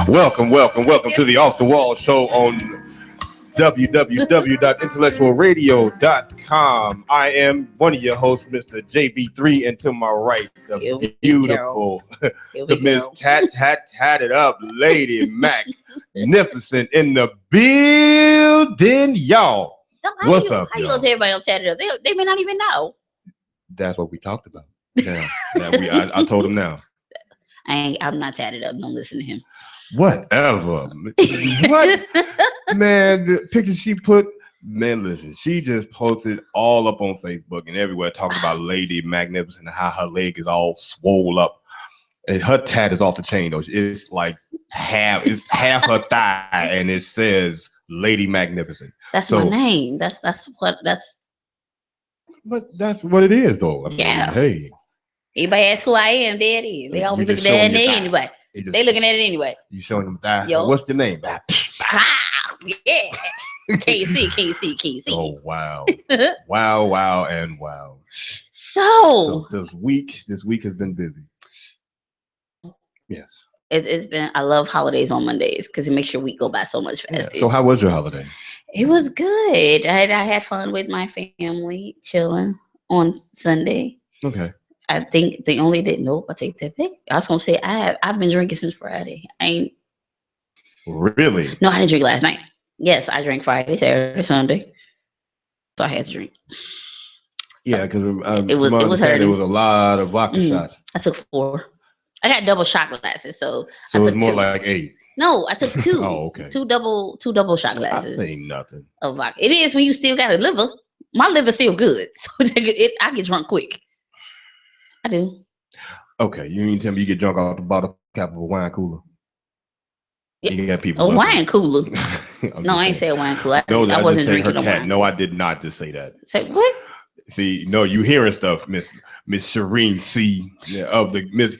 Welcome to the Off the Wall show on www.intellectualradio.com. I am one of your hosts, Mr. JB3, and to my right, the beautiful, the Miss Tatted Up Lady Magnificent in the building, y'all. What's up? How you gonna tell everybody I'm tatted up? They may not even know. That's what we talked about. Yeah, I told them now. I'm not tatted up. Don't listen to him. Whatever. What? Man, the picture she put, man, listen, she just posted all up on Facebook and everywhere talking about Lady Magnificent and how her leg is all swole up. And her tat is off the chain, though. It's like half her thigh, and it says Lady Magnificent. That's my name. That's what. But that's what it is, though. I mean, yeah. Hey. Anybody ask who I am, there it is. They always looking at it anyway. They looking at it anyway. You showing them thigh? Yo. What's your name? Yeah. KC. Oh, wow. Wow. So this week has been busy. Yes. It's been, I love holidays on Mondays because it makes your week go by so much faster. Yeah. So how was your holiday? It was good. I had fun with my family, chilling on Sunday. Okay. I think the only day, nope, I take that back. I was gonna say I've been drinking since Friday. Really? No, I didn't drink last night. Yes, I drank Friday, Saturday, Sunday. So I had to drink. Yeah, because it was hurting. There was a lot of vodka shots. I took 4. I got double shot glasses, so it was more 2. Like 8. No, I took 2. Oh, okay. Two double shot glasses. I ain't nothing. Of vodka. It is when you still got a liver. My liver's still good, so I get drunk quick. I do. Okay, you mean tell me you get drunk off the bottle cap of a wine cooler? Yeah. You got people. A wine cooler. No, I ain't say a wine cooler. I wasn't drinking a wine. No, I did not just say that. Say what? See, no, you hearing stuff, Miss Shireen C. of the Miss.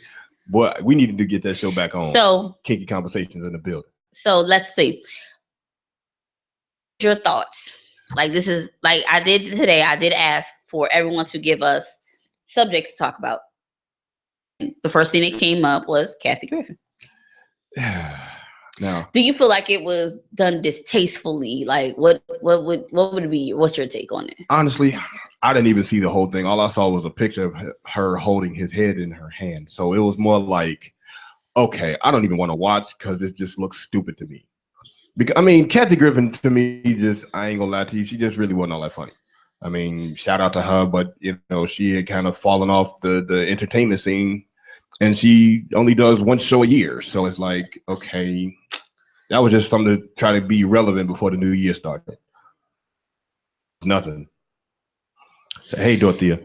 Boy, we needed to get that show back on. So Kinky Conversations in the building. So let's see. Your thoughts. Like this is like I did today. I did ask for everyone to give us subjects to talk about. The first thing that came up was Kathy Griffin. Now, do you feel like it was done distastefully? Like, what would it be? What's your take on it? Honestly, I didn't even see the whole thing. All I saw was a picture of her holding his head in her hand. So it was more like, okay, I don't even want to watch because it just looks stupid to me. Because I mean, Kathy Griffin to me, I ain't gonna lie to you, she just really wasn't all that funny. I mean, shout out to her, but you know, she had kind of fallen off the entertainment scene, and she only does one show a year. So it's like, okay, that was just something to try to be relevant before the new year started. Nothing. So, hey, Dorothea.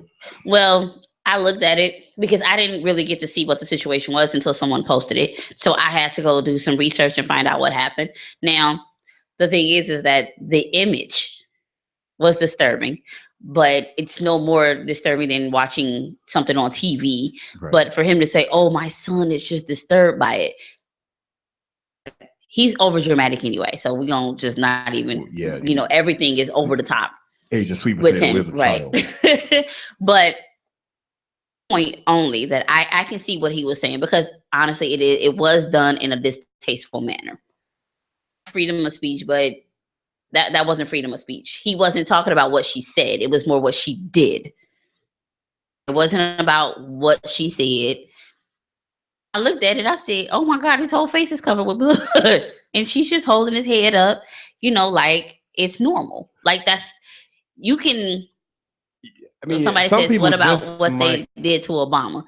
Well, I looked at it because I didn't really get to see what the situation was until someone posted it. So I had to go do some research and find out what happened. Now, the thing is that the image was disturbing, but it's no more disturbing than watching something on TV. Right. But for him to say, oh, my son is just disturbed by it. He's over dramatic anyway. So we're going to just not even, everything is over the top. Hey, just sweet with him, right? But point only that I can see what he was saying, because honestly, it was done in a distasteful manner. Freedom of speech, but that wasn't freedom of speech. He wasn't talking about what she said. It was more what she did. It wasn't about what she said. I looked at it. I said, oh my God, his whole face is covered with blood. And she's just holding his head up, like it's normal. Like you can, I mean, somebody says, what about what they did to Obama?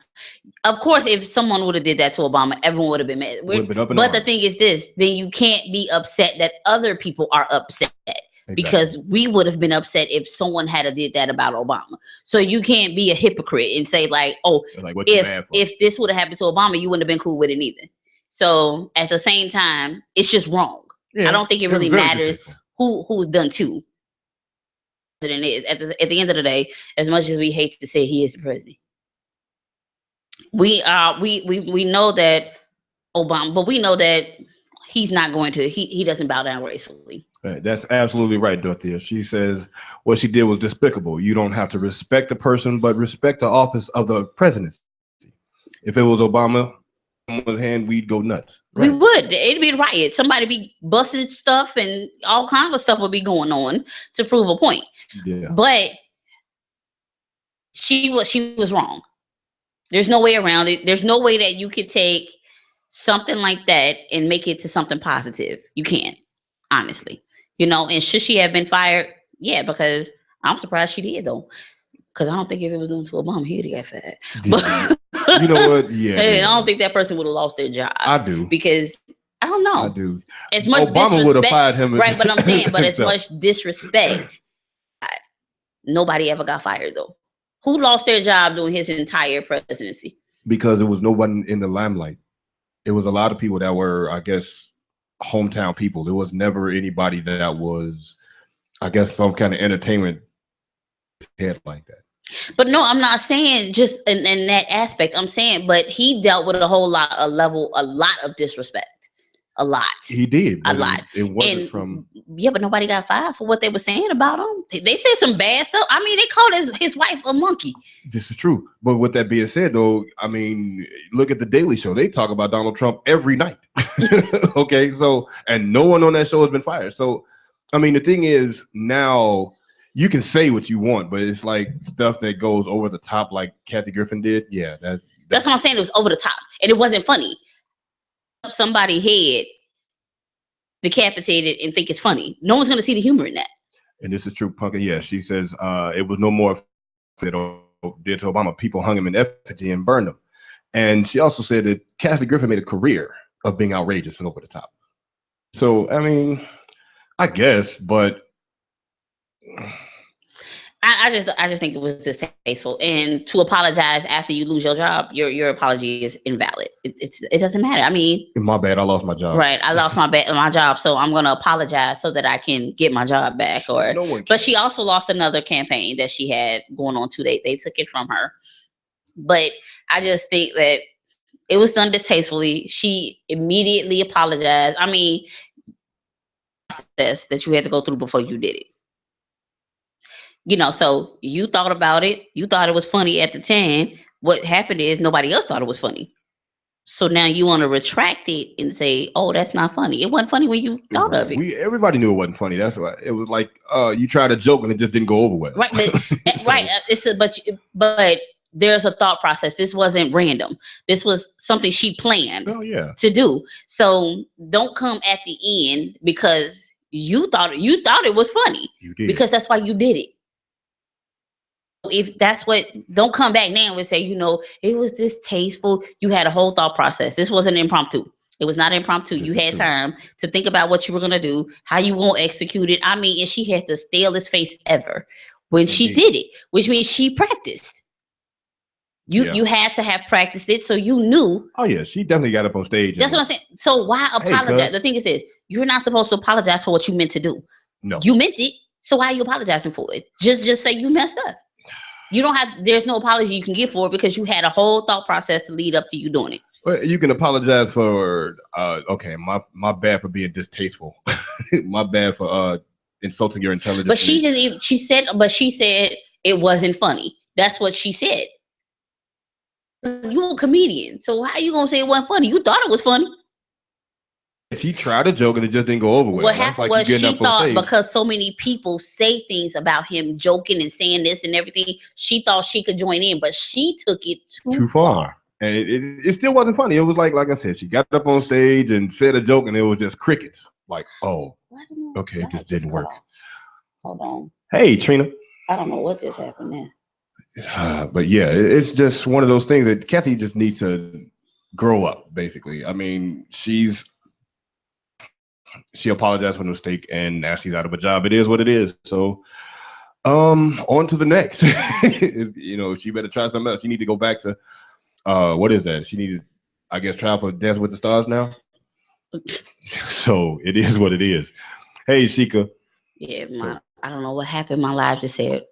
Of course, if someone would have did that to Obama, everyone would have been mad. But the thing is this, then you can't be upset that other people are upset. Exactly. Because we would have been upset if someone had did that about Obama. So you can't be a hypocrite and say like, oh, like, if this would have happened to Obama, you wouldn't have been cool with it either. So at the same time, it's just wrong. Yeah, I don't think it really matters who's done to. It is at the end of the day, as much as we hate to say he is the president, we know that Obama, but we know that he's not going to. He doesn't bow down gracefully. Right, that's absolutely right, Dorothea. She says what she did was despicable. You don't have to respect the person, but respect the office of the presidency. If it was Obama, someone's hand, we'd go nuts. We would. It'd be a riot. Somebody be busting stuff and all kinds of stuff would be going on to prove a point. Yeah. But she was wrong. There's no way around it. There's no way that you could take something like that and make it to something positive. You can't, honestly. And should she have been fired? Yeah, because I'm surprised she did, though. Because I don't think if it was done to Obama, he'd have got fired. But you know what? Yeah. I don't think that person would have lost their job. I do. Because I don't know. I do. As much Obama would have fired him. Right, but I'm saying, but as much disrespect, nobody ever got fired, though. Who lost their job during his entire presidency? Because it was no one in the limelight. It was a lot of people that were, I guess, hometown people. There was never anybody that was, I guess, some kind of entertainment head like that. But no, I'm not saying just in that aspect. I'm saying, but he dealt with a lot of disrespect. A lot. He did. A lot. It wasn't from. Yeah, but nobody got fired for what they were saying about him. They said some bad stuff. I mean, they called his wife a monkey. This is true. But with that being said, though, I mean, look at the Daily Show. They talk about Donald Trump every night. Okay, so, and no one on that show has been fired. So, I mean, the thing is, now you can say what you want, but it's like stuff that goes over the top, like Kathy Griffin did. Yeah, that's what I'm saying. It was over the top, and it wasn't funny. Somebody's head decapitated and think it's funny. No one's going to see the humor in that. And this is true, Punkin. Yeah, she says it was no more that did to Obama. People hung him in effigy and burned him. And she also said that Kathy Griffin made a career of being outrageous and over the top. So, I mean, I guess, but I just think it was distasteful. And to apologize after you lose your job, your apology is invalid. It doesn't matter. I mean, my bad. I lost my job. Right. I lost my job, so I'm gonna apologize so that I can get my job back. But she also lost another campaign that she had going on too. They took it from her. But I just think that it was done distastefully. She immediately apologized. I mean, process that you had to go through before you did it. So you thought about it. You thought it was funny at the time. What happened is nobody else thought it was funny. So now you want to retract it and say, "Oh, that's not funny." It wasn't funny when you thought of it. Everybody knew it wasn't funny. That's why it was like, you tried a joke and it just didn't go over well. Right, but, so. Right. But there's a thought process. This wasn't random. This was something she planned to do. So don't come at the end because you thought it was funny. You did. Because that's why you did it. If that's what, don't come back now and say, it was distasteful. You had a whole thought process. This wasn't impromptu. It was not impromptu. You had time to think about what you were going to do, how you won't execute it. I mean, and she had the stalest face ever when she did it, which means she practiced. You had to have practiced it, so you knew. Oh, yeah. She definitely got up on stage. That's what I'm saying. So why apologize? The thing is this. You're not supposed to apologize for what you meant to do. No. You meant it. So why are you apologizing for it? Just say you messed up. You don't have, there's no apology you can give for it because you had a whole thought process to lead up to you doing it. Well, you can apologize for, my bad for being distasteful. My bad for insulting your intelligence. But she didn't even, she said it wasn't funny. That's what she said. You're a comedian. So how you going to say it wasn't funny? You thought it was funny. She tried a joke and it just didn't go over well. What happened was she thought because so many people say things about him joking and saying this and everything, she thought she could join in, but she took it too far. And it still wasn't funny. It was like I said, she got up on stage and said a joke and it was just crickets. Like, oh, okay, it just didn't work. Hold on. Hey, Trina. I don't know what just happened there. But yeah, it's just one of those things that Kathy just needs to grow up, basically. I mean, she apologized for the mistake, and now she's out of a job. It is what it is. So, on to the next. She better try something else. She need to go back to, what is that? She needs, I guess, try for Dance with the Stars now. So it is what it is. Hey, Sheikah. Yeah, I don't know what happened. My live just said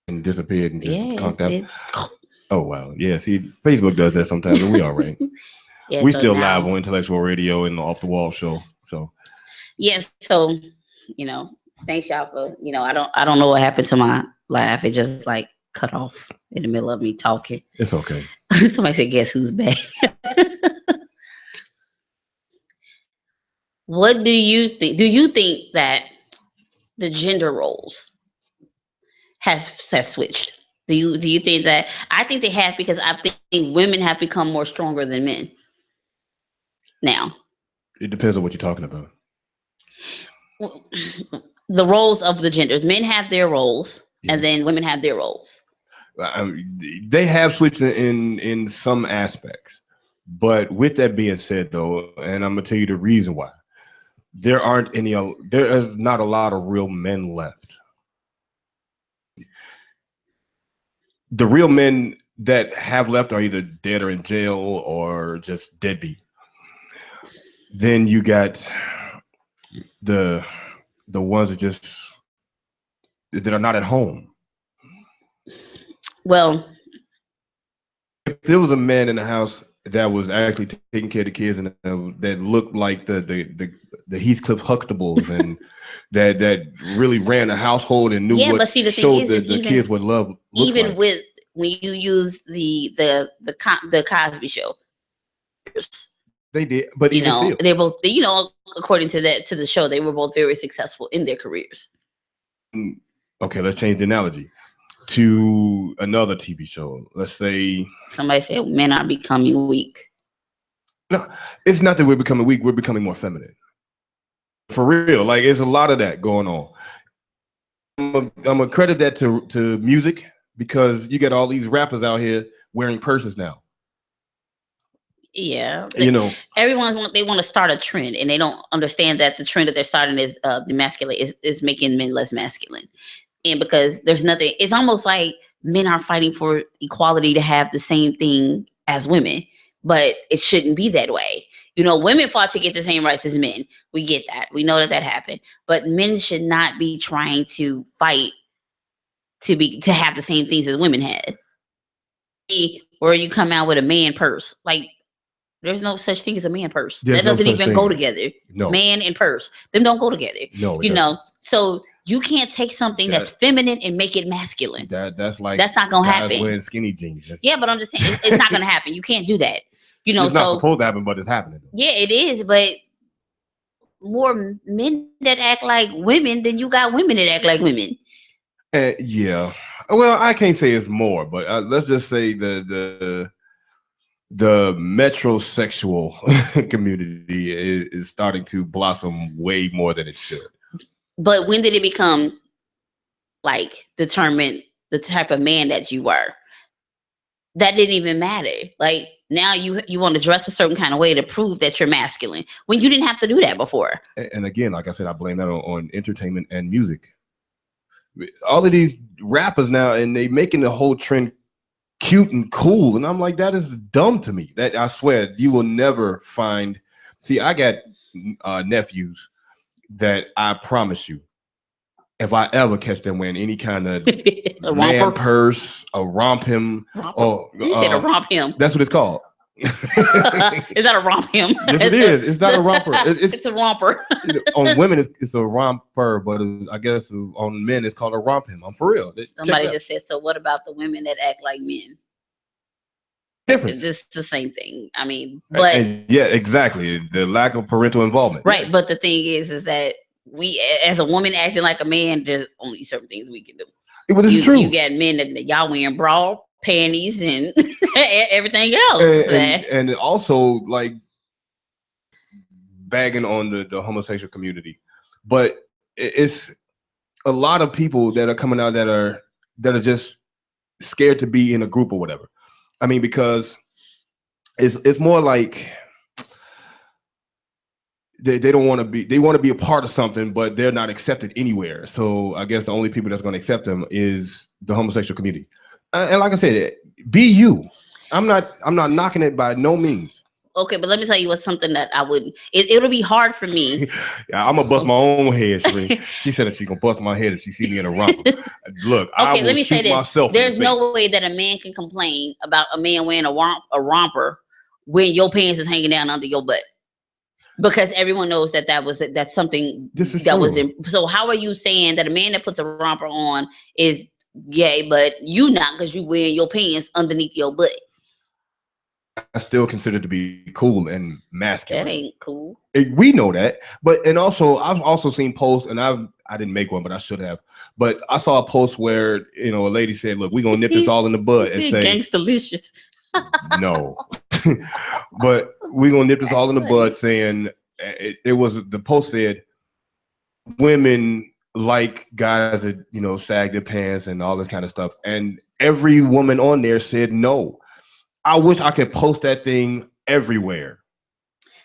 and disappeared and just conked out. Oh wow, yeah. See, Facebook does that sometimes, but we all right. Yeah, we still live on Intellectual Radio and Off the Wall show. So yes, so thanks y'all for I don't know what happened to my live. It just like cut off in the middle of me talking. It's okay. Somebody said, "Guess who's back?" What do you think? Do you think that the gender roles has switched? Do you think that? I think they have, because I think women have become more stronger than men now. It depends on what you're talking about. The roles of the genders. Men have their roles, Yeah. and then women have their roles. They have switched in some aspects, but with that being said, though, and I'm gonna tell you the reason why. There is not a lot of real men left. The real men that have left are either dead or in jail or just deadbeat. Then you got the ones that are not at home. Well, if there was a man in the house that was actually taking care of the kids and that looked like the Heathcliff Huxtables and that really ran a household and knew what showed the kids what love looked even like. with when you use the Cosby Show, they did, but even still, they both, according to the show, they were both very successful in their careers. Okay, let's change the analogy to another TV show. Let's say somebody said men are becoming weak. No, it's not that we're becoming weak. We're becoming more feminine. For real, like it's a lot of that going on. I'm gonna credit that to music, because you got all these rappers out here wearing purses now. Yeah, they want to start a trend, and they don't understand that the trend that they're starting is demasculate is making men less masculine. And because there's nothing, it's almost like men are fighting for equality to have the same thing as women, but it shouldn't be that way. Women fought to get the same rights as men. We get that. We know that happened. But men should not be trying to fight to have the same things as women had. Where you come out with a man purse, like there's no such thing as a man purse. That doesn't even go together. No. Man and purse, them don't go together. No, so you can't take something that's feminine and make it masculine. That's not gonna happen. Wearing skinny jeans. Yeah, but I'm just saying it's not gonna happen. You can't do that. It's not supposed to happen, but it's happening. Yeah, it is. But more men that act like women than you got women that act like women. Yeah. Well, I can't say it's more, but let's just say the metrosexual community is starting to blossom way more than it should. But when did it become like determine the type of man that you were? That didn't even matter. Like now you want to dress a certain kind of way to prove that you're masculine when you didn't have to do that before. And again, like I said, I blame that on entertainment and music. All of these rappers now, and they making the whole trend cute and cool, and I'm like, that is dumb to me. That I swear you will never find. See, I got nephews that I promise you, if I ever catch them wearing any kind of man purse, a romp him, or you said a romp him. That's what it's called. Is that a romp him? Yes, it is. It's not a romper. It's a romper. On women, it's a romper, but I guess on men, it's called a romp him. I'm for real. Somebody just said, so what about the women that act like men? Different. It's just the same thing. I mean, but and yeah, exactly. The lack of parental involvement. Right, but the thing is that we, as a woman acting like a man, there's only certain things we can do. Well, this is true. You got men that y'all wearing bra, panties, and everything else. And also like bagging on the homosexual community. But it's a lot of people that are coming out that are just scared to be in a group or whatever. I mean, because it's more like they don't want to be, they want to be a part of something, but they're not accepted anywhere. So I guess the only people that's going to accept them is the homosexual community. And like I said, be you. I'm not knocking it by no means. Okay, but let me tell you what's something that I wouldn't. It'll be hard for me. Yeah, I'm gonna bust my own head, Shereen. She said if she gonna bust my head if she see me in a romper. Look, okay, I will let me shoot say this. Myself. There's no way that a man can complain about a man wearing a romper when your pants is hanging down under your butt, because everyone knows that's something that was in. So how are you saying that a man that puts a romper on is gay, but you not, because you wearing your pants underneath your butt? that's still considered to be cool and masculine. That ain't cool. We know that, but and also I've also seen posts, and I didn't make one, but I should have. But I saw a post where a lady said, "Look, we're gonna nip this all in the bud," and say, "Gangsta-licious." No, but we're gonna nip this all in the funny. bud, saying it was the post said women like guys that sag their pants and all this kind of stuff, and every woman on there said no. I wish I could post that thing everywhere.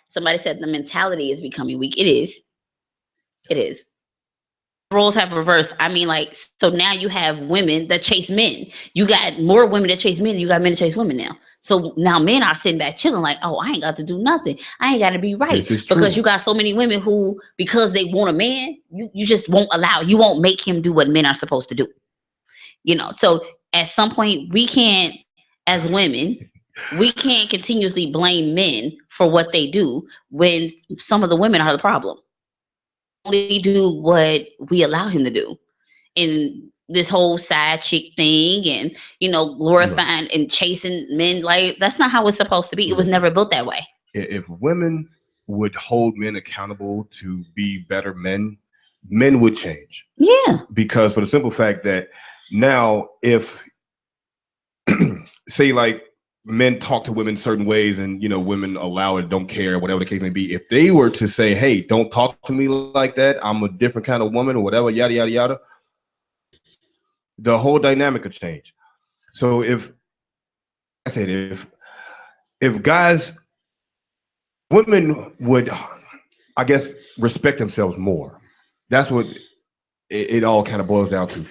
Somebody said the mentality is becoming weak. It is. It is. Roles have reversed. I mean, like, so now you have women that chase men. You got more women that chase men than you got men that chase women now. So now men are sitting back chilling like, oh, I ain't got to do nothing. I ain't got to be right. Because you got so many women who, because they want a man, you just won't allow, you won't make him do what men are supposed to do. So at some point we can't, as women, we can't continuously blame men for what they do when some of the women are the problem. Only do what we allow him to do. And this whole side chick thing and glorifying and chasing men, like that's not how it's supposed to be. It was never built that way. If women would hold men accountable to be better men would change. Yeah. Because for the simple fact that now if say like men talk to women certain ways and women allow it, don't care, whatever the case may be, if they were to say, hey, don't talk to me like that, I'm a different kind of woman or whatever, yada yada yada, the whole dynamic could change. So if guys, women would, I guess, respect themselves more. That's what it all kind of boils down to.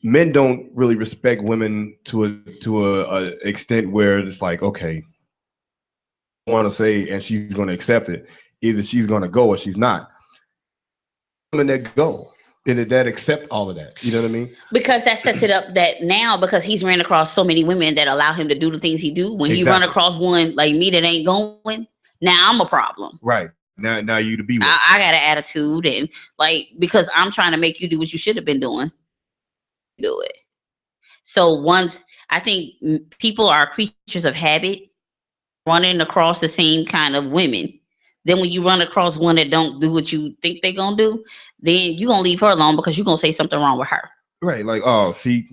Men don't really respect women to a extent where it's like, okay, I want to say, and she's going to accept it. Either she's going to go or she's not. Women that go and that accept all of that. You know what I mean? Because that sets it up that now, because he's ran across so many women that allow him to do the things he do. When he run across one like me that ain't going, now I'm a problem. Right. Now you to be with. I got an attitude, and like, because I'm trying to make you do what you should have been doing. Do it. So once, I think people are creatures of habit, running across the same kind of women. Then when you run across one that don't do what you think they're gonna do, then you gonna leave her alone because you're gonna say something wrong with her. Right, like, oh, see,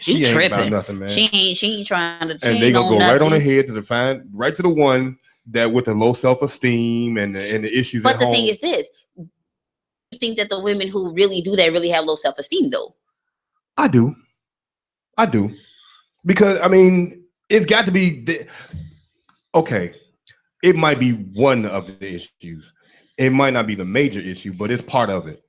she ain't tripping about nothing, man. She ain't trying to. And they gonna go right on ahead to right to the one that with the low self-esteem and the issues. But the thing is this: you think that the women who really do that really have low self-esteem, though? I do, because I mean, it's got to be okay. It might be one of the issues. It might not be the major issue, but it's part of it.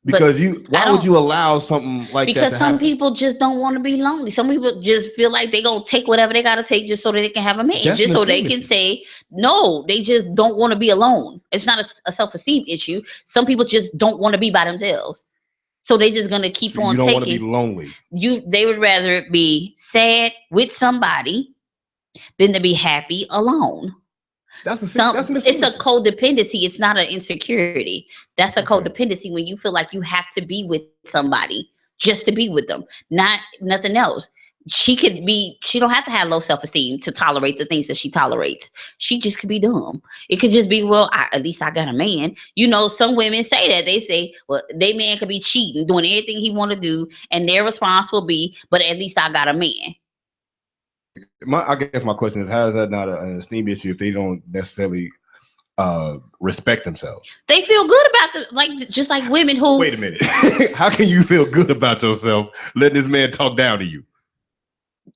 Because why would you allow something like that to happen? Because some people just don't want to be lonely. Some people just feel like they're going to take whatever they got to take just so that they can have a man. Just so they can say, no, they just don't want to be alone. It's not a self-esteem issue. Some people just don't want to be by themselves. So they just going to keep on taking. You don't want to be lonely. They would rather be sad with somebody than to be happy alone. It's a codependency. It's not an insecurity. That's a codependency when you feel like you have to be with somebody just to be with them, not nothing else. She don't have to have low self-esteem to tolerate the things that she tolerates. She just could be dumb. It could just be, well, at least I got a man. Some women say that. They say, well, they man could be cheating, doing anything he want to do, and their response will be, but at least I got a man. I guess my question is, how is that not an esteem issue if they don't necessarily respect themselves? They feel good about just like women who. Wait a minute. How can you feel good about yourself letting this man talk down to you?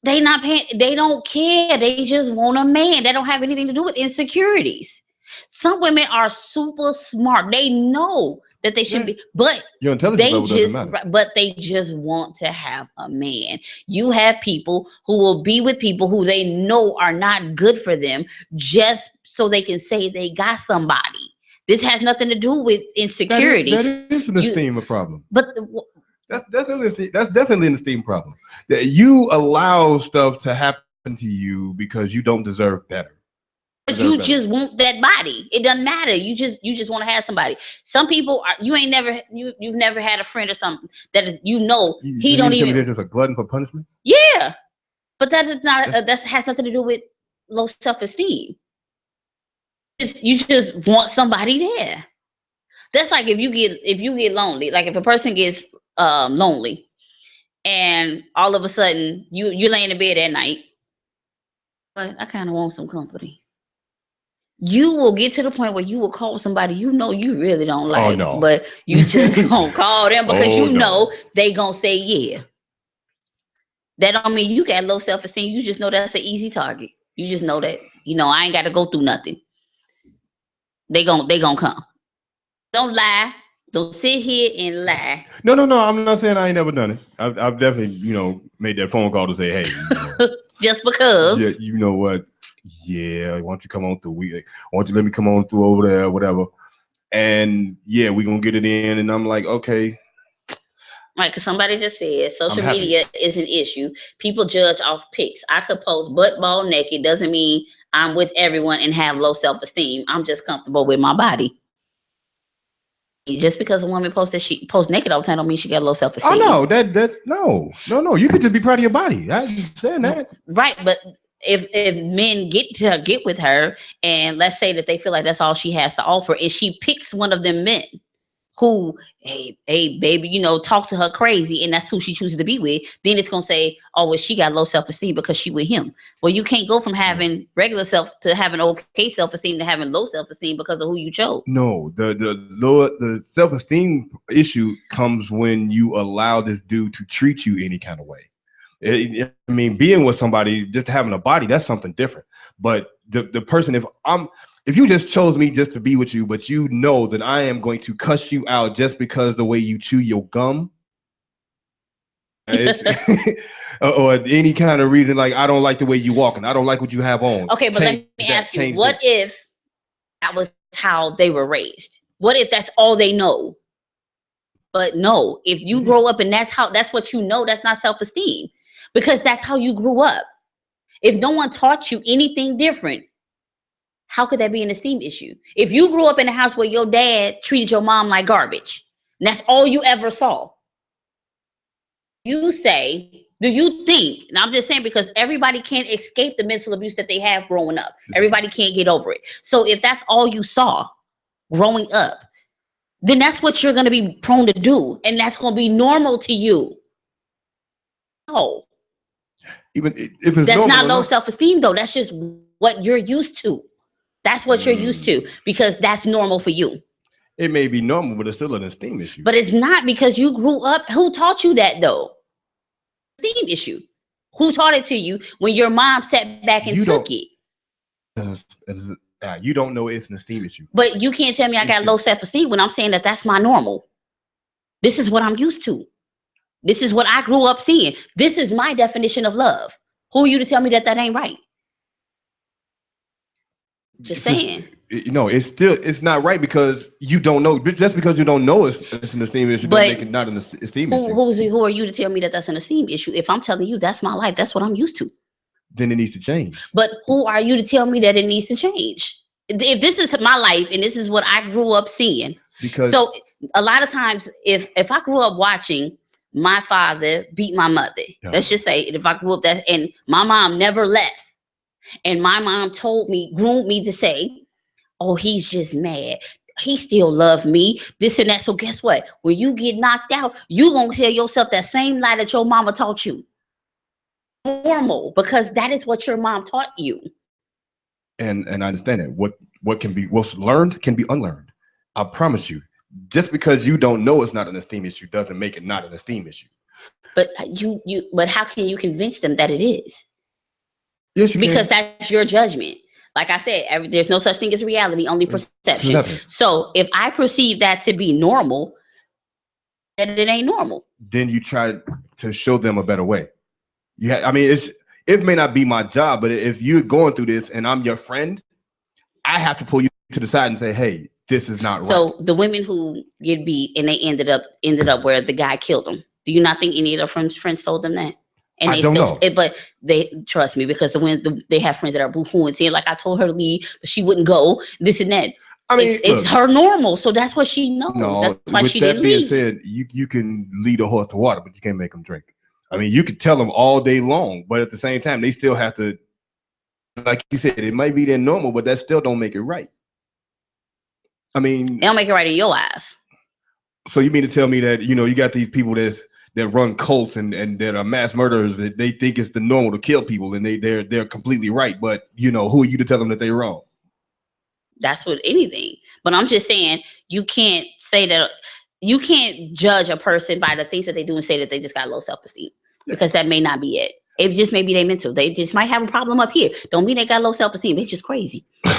They not paying. They don't care. They just want a man. That don't have anything to do with insecurities. Some women are super smart. They know that they shouldn't be, but your intelligence level doesn't matter. They just want to have a man. You have people who will be with people who they know are not good for them just so they can say they got somebody. This has nothing to do with insecurity. That is an esteem problem. But that's definitely an esteem problem. That you allow stuff to happen to you because you don't deserve better. You just want that body. It doesn't matter. You just want to have somebody. Some people are. You've never had a friend or something that is. He don't even. They're just a glutton for punishment. Yeah, but that is not. That has nothing to do with low self-esteem. You just want somebody there. That's like if you get lonely, like if a person gets lonely and all of a sudden you lay in bed at night, but I kind of want some company. You will get to the point where you will call somebody you know you really don't like, but you just gonna call them because know they gonna say yeah. That don't mean you got low self-esteem. You just know that's an easy target. You just know that, I ain't got to go through nothing. They gonna come. Don't lie. Don't sit here and lie. No. I'm not saying I ain't never done it. I've definitely, made that phone call to say, hey, just because. Yeah, you know what? Yeah, why don't you come on through? Why don't you let me come on through over there, whatever? And yeah, we gonna get it in. And I'm like, okay. Right, because somebody just said social media is an issue. People judge off pics. I could post butt ball naked. Doesn't mean I'm with everyone and have low self-esteem. I'm just comfortable with my body. Just because a woman she posts naked all the time don't mean she got low self-esteem. Oh no, that's no. You could just be proud of your body. I understand that. Right, but if men get with her and let's say that they feel like that's all she has to offer, and she picks one of them men who, hey baby, talk to her crazy, and that's who she chooses to be with, then it's gonna say, oh, well, she got low self-esteem because she with him. Well, you can't go from having regular self to having okay self-esteem to having low self-esteem because of who you chose. No, the self-esteem issue comes when you allow this dude to treat you any kind of way. I mean, being with somebody, just having a body, that's something different. But the person, if you just chose me just to be with you, but you know that I am going to cuss you out just because the way you chew your gum, or any kind of reason, like I don't like the way you walking, I don't like what you have on. Okay, but let me ask you, what if that was how they were raised? What if that's all they know? But no, if you grow up and that's what you know, that's not self-esteem, because that's how you grew up. If no one taught you anything different, how could that be an esteem issue? If you grew up in a house where your dad treated your mom like garbage, and that's all you ever saw, do you think, and I'm just saying because everybody can't escape the mental abuse that they have growing up. Everybody can't get over it. So if that's all you saw growing up, then that's what you're going to be prone to do. And that's going to be normal to you. Oh. Even if it's that's not low self-esteem, though. That's just what you're used to. That's what you're used to because that's normal for you. It may be normal, but it's still an esteem issue. But it's not because you grew up. Who taught you that, though? Esteem issue. Who taught it to you when your mom sat back and took it? You don't know it's an esteem issue. But you can't tell me I got low self-esteem when I'm saying that that's my normal. This is what I'm used to. This is what I grew up seeing. This is my definition of love. Who are you to tell me that ain't right? Just saying. It's not right because you don't know. Just because you don't know it's an esteem issue, doesn't make it not an esteem issue. Who are you to tell me that that's an esteem issue? If I'm telling you that's my life, that's what I'm used to. Then it needs to change. But who are you to tell me that it needs to change? If this is my life and this is what I grew up seeing. So a lot of times, if I grew up watching my father beat my mother, let's just say if I grew up that and my mom never left. And my mom groomed me to say, oh, he's just mad. He still loves me, this and that. So guess what? When you get knocked out, you're going to tell yourself that same lie that your mama taught you. Normal, because that is what your mom taught you. And I understand that. What's learned can be unlearned. I promise you. Just because you don't know it's not an esteem issue doesn't make it not an esteem issue. But but how can you convince them that it is? Yes, you because can. That's your judgment. Like I said, there's no such thing as reality, only perception. Nothing. So if I perceive that to be normal, then it ain't normal. Then you try to show them a better way. It may not be my job, but if you're going through this and I'm your friend, I have to pull you to the side and say, hey, this is not right. So the women who get beat and they ended up where the guy killed them, do you not think any of their friends told them that? And I don't know. But they trust me because they have friends that are boo-hooing, saying like I told her to leave, but she wouldn't go. This and that. I mean, it's her normal, so that's what she knows. No, that's why she didn't leave. With that being said, you can lead a horse to water, but you can't make them drink. I mean, you could tell them all day long, but at the same time, they still have to like you said, it might be their normal, but that still don't make it right. I mean, They don't make it right in your eyes. so you mean to tell me that, you know, you got these people that run cults and that are mass murderers, that they think it's the normal to kill people, and they're completely right, but you know, who are you to tell them that they're wrong? That's with anything. But I'm just saying, you can't say that. You can't judge a person by the things that they do and say that they just got low self-esteem, because that may not be it. It just may be their mental. They just might have a problem up here. Don't mean they got low self-esteem. It's just crazy. I'm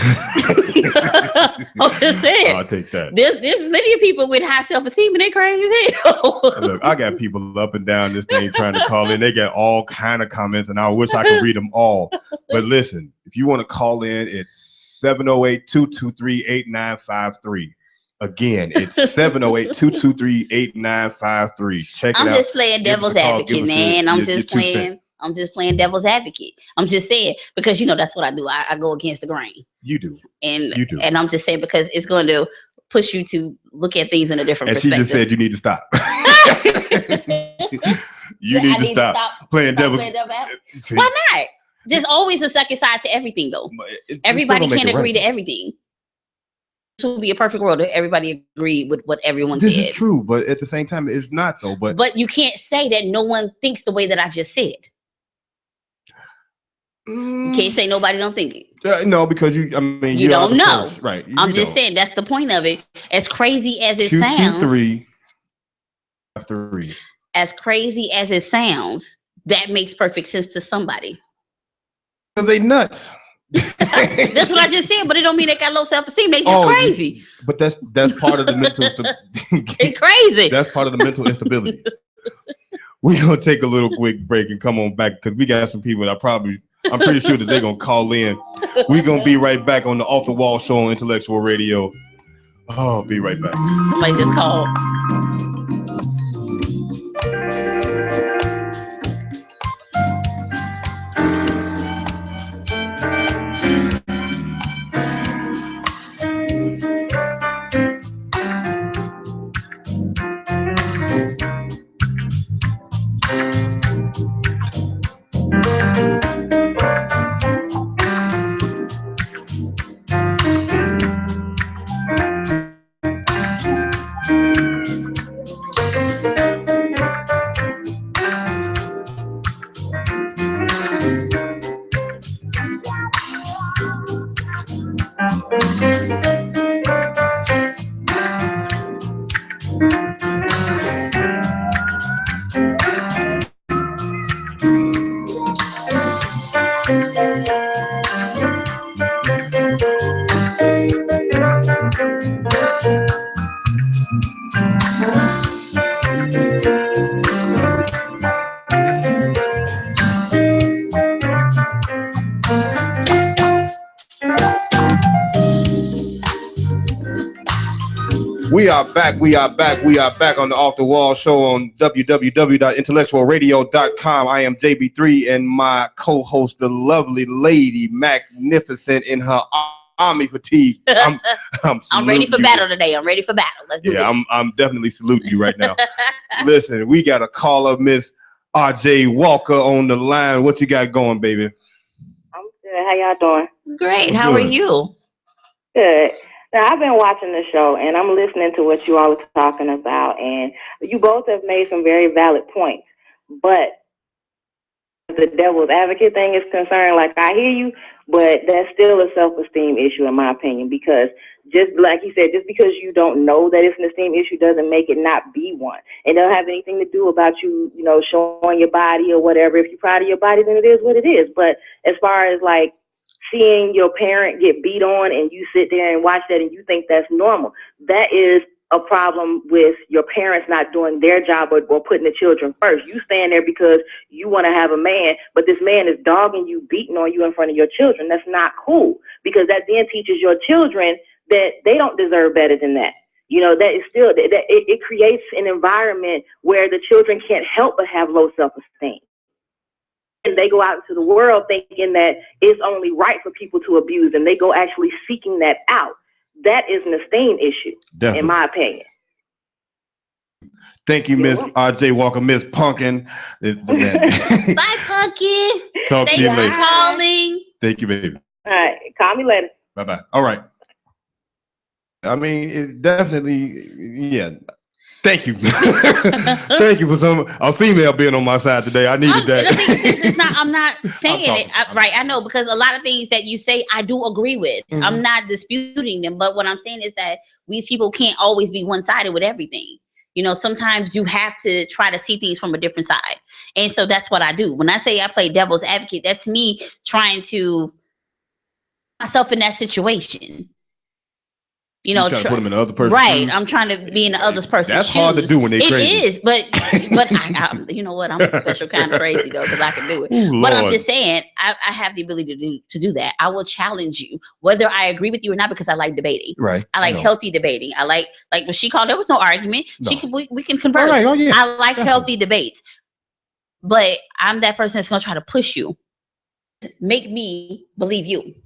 just saying. I'll take that. There's plenty of people with high self-esteem and they crazy as hell. Look, I got people up and down this thing trying to call in. They got all kind of comments, and I wish I could read them all. But listen, if you want to call in, it's 708-223-8953. Again, it's 708-223-8953. Check it out. I'm just playing devil's advocate, man. I'm just playing devil's advocate. I'm just saying, because you know that's what I do. I go against the grain. You do. And I'm just saying, because it's going to push you to look at things in a different perspective. And she just said you need to stop. You need to stop playing devil's advocate. Why not? There's always a second side to everything, though. Everybody can't agree to everything. This would be a perfect world if everybody agreed with what everyone said. This is true, but at the same time, it's not, though. But you can't say that no one thinks the way that I just said. You can't say nobody don't think it. No, because you don't know. First, right? I'm just saying that's the point of it. As crazy as it sounds, as crazy as it sounds, that makes perfect sense to somebody. Because they nuts. That's what I just said, but it don't mean they got low self-esteem. They just crazy. But that's part of the mental. They crazy. That's part of the mental instability. We're gonna take a little quick break and come on back, because we got some people that I'm pretty sure that they're gonna call in. We're gonna be right back on the Off the Wall show on Intellectual Radio. Oh, be right back. Somebody just called. We are back on the Off the Wall show on www.intellectualradio.com. I am JB3, and my co-host, the lovely lady, magnificent in her army fatigue. I'm ready for battle today. I'm ready for battle. Let's do this. I'm definitely saluting you right now. Listen, we got a caller, Miss RJ Walker, on the line. What you got going, baby? I'm good. How y'all doing? Great. How are you? Good. Now, I've been watching the show, and I'm listening to what you all were talking about, and you both have made some very valid points. But the devil's advocate thing is concerned, like, I hear you, but that's still a self-esteem issue, in my opinion, because just like you said, just because you don't know that it's an esteem issue doesn't make it not be one. It don't have anything to do about you, showing your body or whatever. If you're proud of your body, then it is what it is. But as far as, like, seeing your parent get beat on and you sit there and watch that and you think that's normal, that is a problem with your parents not doing their job or putting the children first. You stand there because you want to have a man, but this man is dogging you, beating on you in front of your children. That's not cool, because that then teaches your children that they don't deserve better than that. That is still, it creates an environment where the children can't help but have low self-esteem. And they go out into the world thinking that it's only right for people to abuse, and they go actually seeking that out. That is an esteem issue, definitely, in my opinion. Thank you, Miss RJ Walker, Miss Punkin. Bye, Punkin. Talk to you later. Calling. Thank you, baby. All right. Call me later. Bye-bye. All right. I mean, it definitely, yeah. Thank you. Thank you for a female being on my side today. I needed that. The thing is not, I'm not saying right. I know, because a lot of things that you say, I do agree with. Mm-hmm. I'm not disputing them. But what I'm saying is that we people can't always be one-sided with everything. You know, sometimes you have to try to see things from a different side. And so that's what I do. When I say I play devil's advocate, that's me trying to myself in that situation. You know, trying to put them in the other person's right. shoes. I'm trying to be in the other person's That's shoes. hard to do when they're crazy. It is, but I, you know what? I'm a special kind of crazy though, because I can do it. Ooh, but I'm just saying, I have the ability to do that. I will challenge you, whether I agree with you or not, because I like debating. Right. I like healthy debating. I like when she called, there was no argument. No. We can converse. Right. Oh, yeah. I like healthy debates, but I'm that person that's gonna try to push you, make me believe you.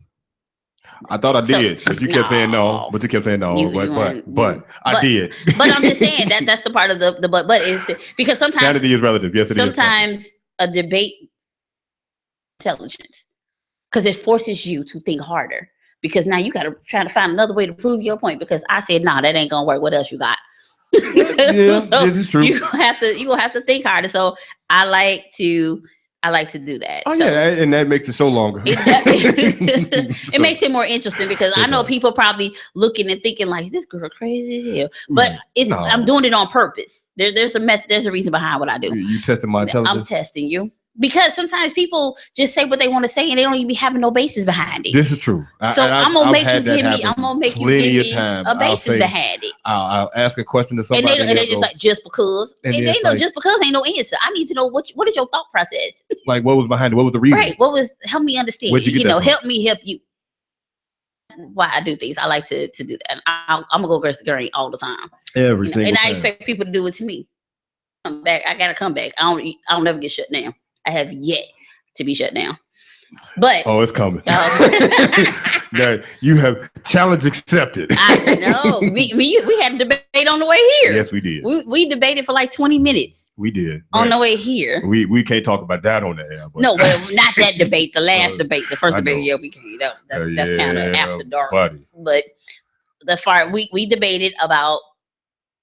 I thought I did, but you kept saying no. But you kept saying no. But I did. But I'm just saying that's the part of the but is because sometimes sanity is relative. Yes, it sometimes is. A debate intelligence, because it forces you to think harder. Because now you got to try to find another way to prove your point. Because I said no, that ain't gonna work. What else you got? Yeah, so this is true. You gonna have to think harder. So I like to do that. Oh, so, yeah, and that makes the show longer. It makes it more interesting, because I know people probably looking and thinking like, this girl crazy as hell. But I'm doing it on purpose. There's a reason behind what I do. You testing my intelligence? I'm testing you. Because sometimes people just say what they want to say and they don't even be having no basis behind it. This is true. So I'm gonna make you give me a basis behind it. I'll ask a question to somebody, and they just like, just because. And they know just because ain't no answer. I need to know what is your thought process. Like, what was behind it? What was the reason? Right. Help me understand. Help me help you. Why I do things. I like to do that. I'm gonna go against the grain all the time. Every single time. And I expect people to do it to me. Come back. I gotta come back. I don't never get shut down. I have yet to be shut down. But it's coming. Now, you have challenge accepted. I know. We had a debate on the way here. Yes, we did. We debated for like 20 minutes. We did. On the way here. We can't talk about that on the air. But. No, well, not that debate. The last debate. The first debate, we can't. That's kind of after dark. Buddy. But we debated about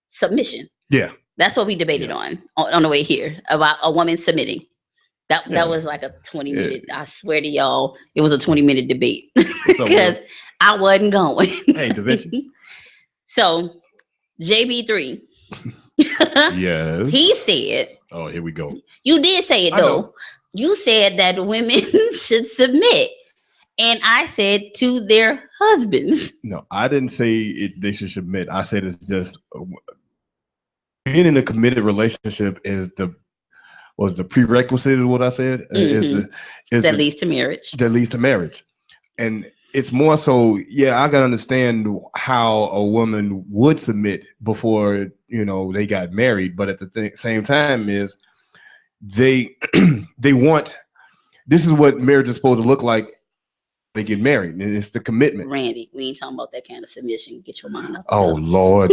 submission. Yeah. That's what we debated on the way here, about a woman submitting. That was like a 20-minute. I swear to y'all, it was a 20-minute debate because I wasn't going. Hey, Da Vinci. So JB3. Yes. He said. Oh, here we go. You did say it though. You said that women should submit, and I said to their husbands. No, I didn't say they should submit. I said it's just being in a committed relationship is the prerequisite is what I said. That leads to marriage. That leads to marriage. And it's more so, I gotta understand how a woman would submit before, they got married. But at the same time is they want, this is what marriage is supposed to look like. They get married, and it's the commitment. Randy, we ain't talking about that kind of submission. Get your mind up. Oh, Lord.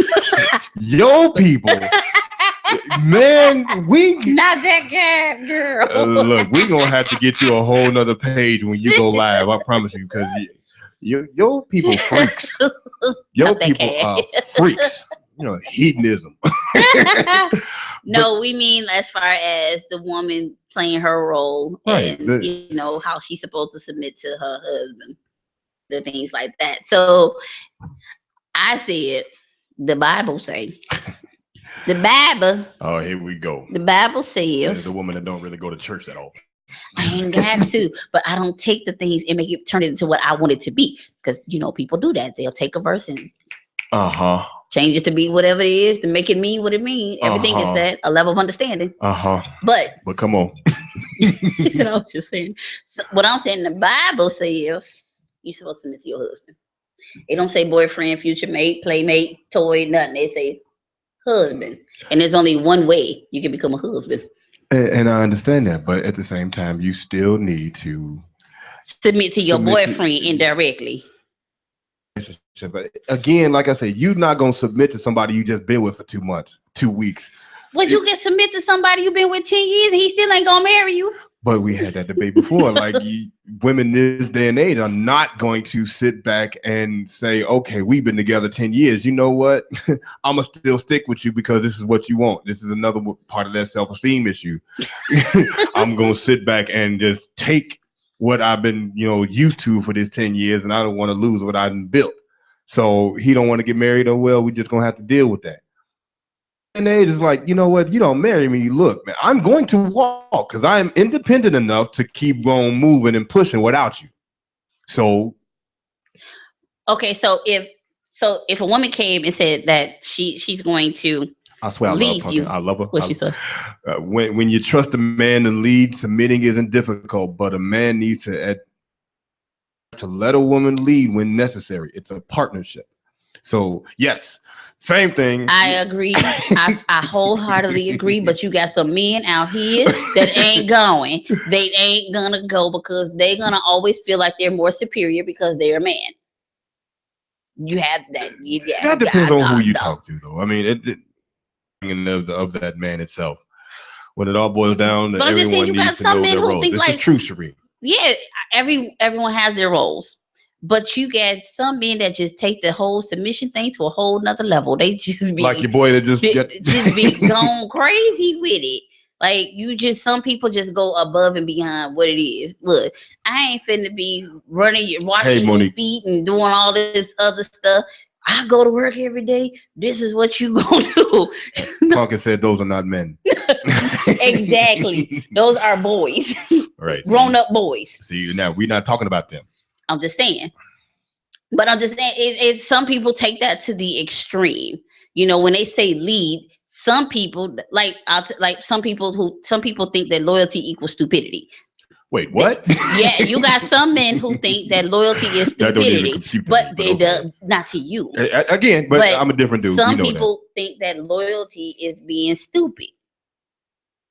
Yo, people. Man, not that guy, girl. Look, we're gonna have to get you a whole nother page when you go live. I promise you, because your people freaks. Your people are freaks. Hedonism. No, we mean as far as the woman playing her role, right, and how she's supposed to submit to her husband, the things like that. So I said, the Bible say. The Bible. Oh, here we go. The Bible says. There's a woman that don't really go to church at all. I ain't got to, but I don't take the things and turn it into what I want it to be. Because people do that. They'll take a verse and change it to be whatever it is to make it mean what it means. Everything is at a level of understanding. But come on. I'm just saying. So what I'm saying, the Bible says you're supposed to submit to your husband. It don't say boyfriend, future mate, playmate, toy, nothing. They say husband, and there's only one way you can become a husband. And I understand that, but at the same time, you still need to submit to your boyfriend indirectly. Again, like I said, you're not gonna submit to somebody you just been with for 2 months, 2 weeks. Would you can submit to somebody you've been with 10 years and he still ain't gonna marry you? But we had that debate before. Like, women this day and age are not going to sit back and say, okay, we've been together 10 years. You know what? I'm going to still stick with you because this is what you want. This is another part of that self-esteem issue. I'm going to sit back and just take what I've been, used to for this 10 years, and I don't want to lose what I've built. So he don't want to get married. Oh, well, we're just going to have to deal with that. And age is like, you know what? You don't marry me. Look, man, I'm going to walk because I am independent enough to keep on moving and pushing without you. So, okay, so if a woman came and said that she's going to, I swear, leave you, I love her. What she said? When you trust a man to lead, submitting isn't difficult, but a man needs to let a woman lead when necessary. It's a partnership. So yes. Same thing. I agree. I wholeheartedly agree. But you got some men out here that ain't going. They ain't gonna go because they're gonna always feel like they're more superior because they're a man. You have that. That depends on who you talk to, though. I mean, of that man itself. When it all boils down, but everyone needs to know their role. This is true, Shereen. Yeah, everyone has their roles. But you get some men that just take the whole submission thing to a whole nother level. They just be like your boy that just be going crazy with it. Like some people just go above and beyond what it is. Look, I ain't finna be washing your feet and doing all this other stuff. I go to work every day. This is what you gonna do. Parker said those are not men. Exactly. Those are boys. Right. Grown up boys. See, now we're not talking about them. I'm just saying. But I'm just saying, it's some people take that to the extreme. When they say lead, some people some people think that loyalty equals stupidity. Wait, what? Yeah, you got some men who think that loyalty is stupidity, but they do not to you. Again, but I'm a different dude. Some people think that loyalty is being stupid.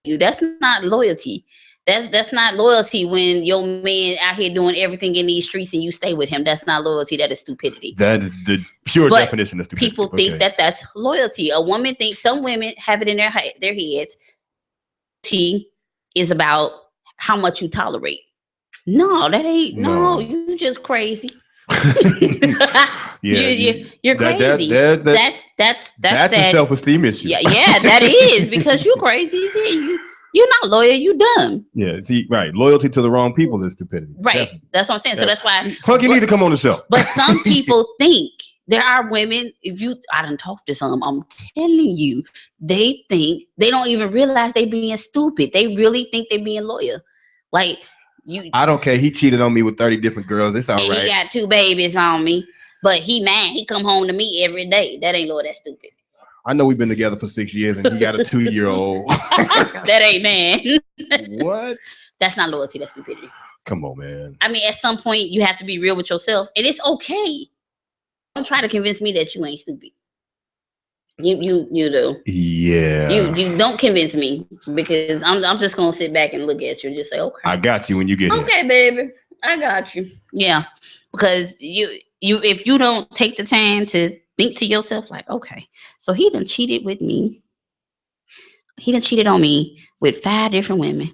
That's not loyalty. That's not loyalty when your man out here doing everything in these streets and you stay with him. That's not loyalty. That is stupidity. That is the pure definition of stupidity. People think that that's loyalty. A woman thinks, some women have it in their heads. She is about how much you tolerate. No, that ain't. No, you just crazy. You're crazy. That's a self-esteem issue. Yeah, that is, because you're crazy. You're not loyal. You dumb. Yeah. See, right. Loyalty to the wrong people is stupidity. Right. Definitely. That's what I'm saying. So that's why. Punk, you need to come on the show. But some people think there are women. I done talked to some. I'm telling you, they think they don't even realize they being stupid. They really think they being loyal. Like you. I don't care. He cheated on me with 30 different girls. It's all right. He got 2 babies on me, but he mad. He come home to me every day. That ain't loyal. That's stupid. I know we've been together for 6 years and he got a 2-year-old. That ain't man. What? That's not loyalty. That's stupidity. Come on, man. I mean, at some point you have to be real with yourself, and it's okay. Don't try to convince me that you ain't stupid. You do. Yeah. You don't convince me, because I'm just gonna sit back and look at you and just say, okay. I got you when you get here. Okay, baby. I got you. Yeah. Because if you don't take the time to think to yourself, like, okay, so he done cheated with me. He done cheated on me with 5 different women,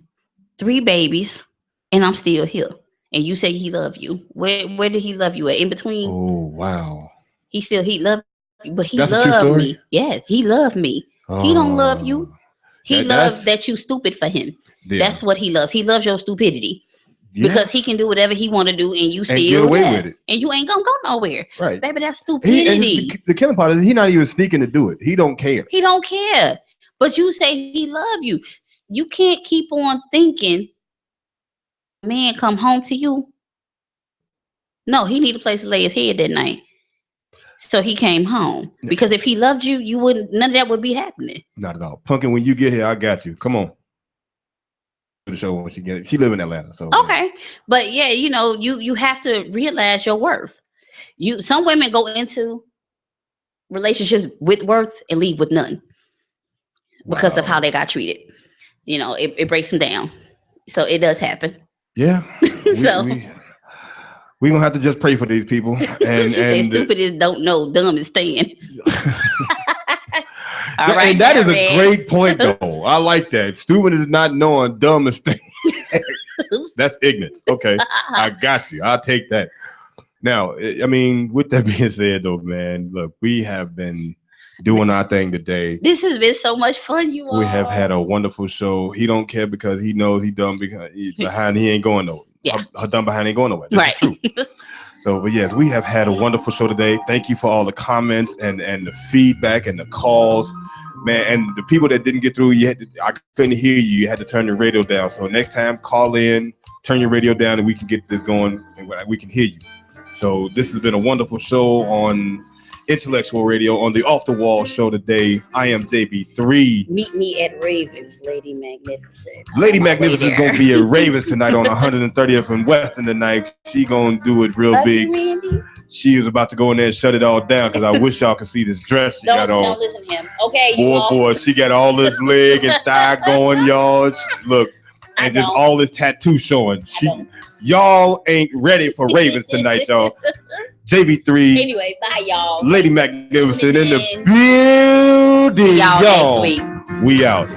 3 babies, and I'm still here. And you say he loved you. Where did he love you at? In between? Oh, wow. He loved you, but he loved me. Yes, he loved me. He don't love you. He loves that you stupid for him. Yeah. That's what he loves. He loves your stupidity. Yeah. Because he can do whatever he want to do, and you still get away with it, and you ain't gonna go nowhere, right? Baby, that's stupidity. The killing part is he not even sneaking to do it. He don't care. He don't care. But you say he love you. You can't keep on thinking, man, come home to you. No, he need a place to lay his head that night. So he came home, because if he loved you, you wouldn't. None of that would be happening. Not at all. Punkin, when you get here, I got you. Come on. The show when she get it. She live in Atlanta, so okay. But yeah, you have to realize your worth. Some women go into relationships with worth and leave with none because of how they got treated. It breaks them down. So it does happen. Yeah. We gonna have to just pray for these people. And stupid is don't know, dumb is staying. All right, and that is a great point, though. I like that. Stupid is not knowing, dumb is staying. That's ignorance. Okay, I got you. I'll take that. Now, I mean, with that being said, though, man, look, we have been doing our thing today. This has been so much fun, you all. We have had a wonderful show. He don't care because he knows he done because he ain't going nowhere. Yeah. Her done behind ain't going nowhere. This is true. So, but yes, we have had a wonderful show today. Thank you for all the comments and the feedback and the calls, man. And the people that didn't get through, I couldn't hear you. You had to turn your radio down. So next time, call in, turn your radio down, and we can get this going, and we can hear you. So this has been a wonderful show on Intellectual Radio on the Off the Wall show today. I am JB3. Meet me at Ravens, Lady Magnificent. Lady Magnificent is gonna be at Ravens tonight on 130th and Western tonight. She gonna do it real big. She is about to go in there and shut it all down because I wish y'all could see this dress she got on. Don't listen to him. Okay, you boy, she got all this leg and thigh going, y'all. Look, and just all this tattoo showing. Y'all ain't ready for Ravens tonight, y'all. JB3. Anyway, bye, y'all. Lady Magnificent in the building, See y'all y'all. next week. We out.